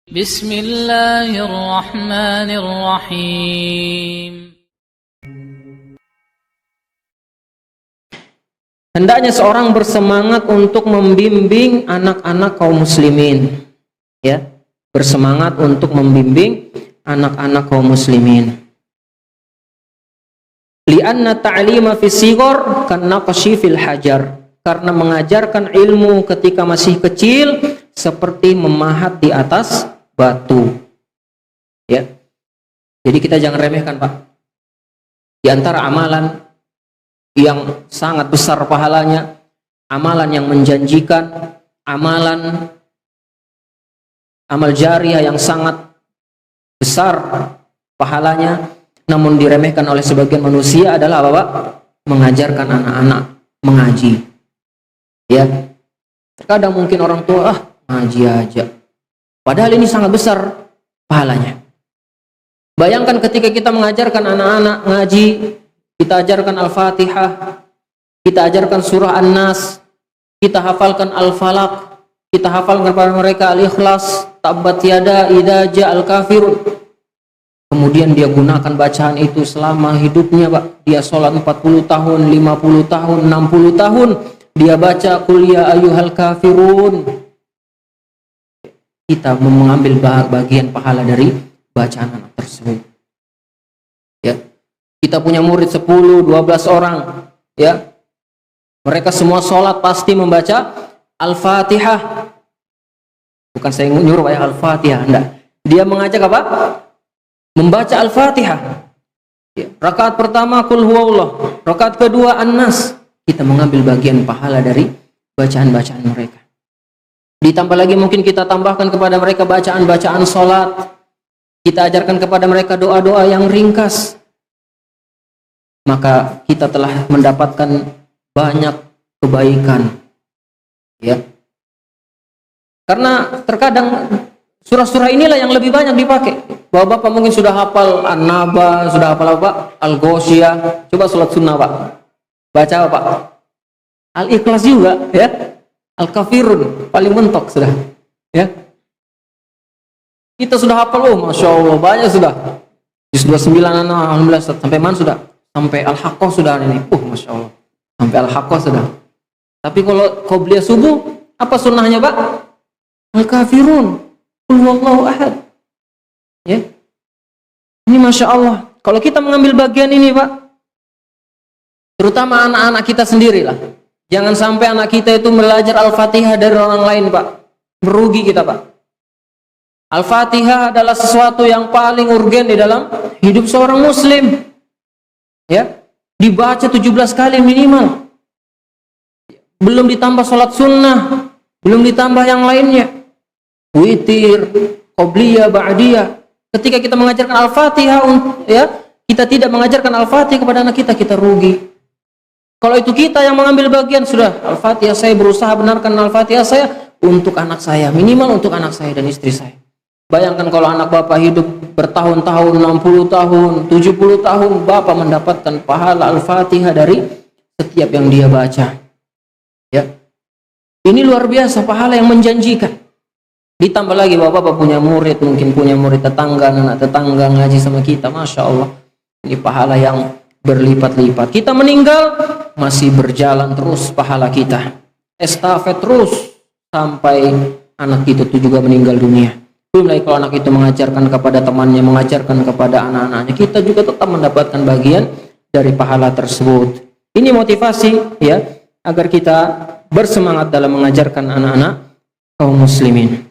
Bismillahirrahmanirrahim. Hendaknya seorang bersemangat untuk membimbing anak-anak kaum muslimin, ya, bersemangat untuk membimbing anak-anak kaum muslimin. Li'anna ta'lima fi sighar kanaqshi fil hajar, karena mengajarkan ilmu ketika masih kecil seperti memahat di atas batu. Ya. Jadi kita jangan remehkan, Pak. Di antara amalan yang sangat besar pahalanya, amalan yang menjanjikan, amalan amal jariah yang sangat besar pahalanya, namun diremehkan oleh sebagian manusia adalah apa, Pak? Mengajarkan anak-anak mengaji. Ya. Terkadang mungkin orang tua, ngaji aja. Padahal ini sangat besar pahalanya. Bayangkan ketika kita mengajarkan anak-anak ngaji, kita ajarkan Al-Fatihah, kita ajarkan surah An-Nas, kita hafalkan Al-Falaq, kita hafalkan kepada mereka Al-Ikhlas, Tabbat Yada, Idza Ja'al Kafirun. Kemudian dia gunakan bacaan itu selama hidupnya, Pak. Dia sholat 40 tahun, 50 tahun, 60 tahun. Dia baca Qul ya ayyuhal kafirun. Kita mengambil bagian pahala dari bacaan anak tersebut. Ya. Kita punya murid 10, 12 orang, ya. Mereka semua sholat pasti membaca Al-Fatihah. Bukan saya nyuruh ya Al-Fatihah, enggak. Dia mengajak apa? Membaca Al-Fatihah. Ya. Rakaat pertama Qul huwallah, rakaat kedua An-Nas. Kita mengambil bagian pahala dari bacaan-bacaan mereka. Ditambah lagi mungkin kita tambahkan kepada mereka bacaan-bacaan sholat. Kita ajarkan kepada mereka doa-doa yang ringkas. Maka kita telah mendapatkan banyak kebaikan, ya. Karena terkadang surah-surah inilah yang lebih banyak dipakai. Bapak-bapak mungkin sudah hafal An-Naba, sudah hafal apa? Al-Ghoshiyah. Coba sholat sunnah, Pak. Baca apa, Pak? Al-Ikhlas juga, ya. Al-Kafirun paling mentok sudah, ya. Kita sudah hafal, Masya Allah, banyak sudah. Juz 29, alhamdulillah, sampai mana sudah? Sampai Al-Haqqah sudah ini. Masya Allah. Sampai Al-Haqqah sudah. Tapi kalau qobliyah subuh, apa sunnahnya, Pak? Al-Kafirun. Qul huwallahu ahad. Ya. Ini Masya Allah. Kalau kita mengambil bagian ini, Pak, terutama anak-anak kita sendirilah. Jangan sampai anak kita itu belajar Al-Fatihah dari orang lain, Pak. Merugi kita, Pak. Al-Fatihah adalah sesuatu yang paling urgen di dalam hidup seorang muslim. Ya, dibaca 17 kali minimal. Belum ditambah sholat sunnah, belum ditambah yang lainnya. Witir, qobliyah, ba'diyah. Ketika kita mengajarkan Al-Fatihah, ya, kita tidak mengajarkan Al-Fatihah kepada anak kita, kita rugi. Kalau itu kita yang mengambil bagian, sudah Al-Fatihah saya berusaha benarkan Al-Fatihah saya untuk anak saya, minimal untuk anak saya dan istri saya. Bayangkan kalau anak bapak hidup bertahun-tahun, 60 tahun, 70 tahun, bapak mendapatkan pahala Al-Fatihah dari setiap yang dia baca. Ya. Ini luar biasa pahala yang menjanjikan. Ditambah lagi bapak punya murid, mungkin punya murid tetangga, anak tetangga ngaji sama kita, Masya Allah. Ini pahala yang berlipat-lipat. Kita meninggal, masih berjalan terus pahala kita. Estafet terus sampai anak itu juga meninggal dunia. Belum lagi kalau anak itu mengajarkan kepada temannya, mengajarkan kepada anak-anaknya, kita juga tetap mendapatkan bagian dari pahala tersebut. Ini motivasi, ya, agar kita bersemangat dalam mengajarkan anak-anak kaum muslimin.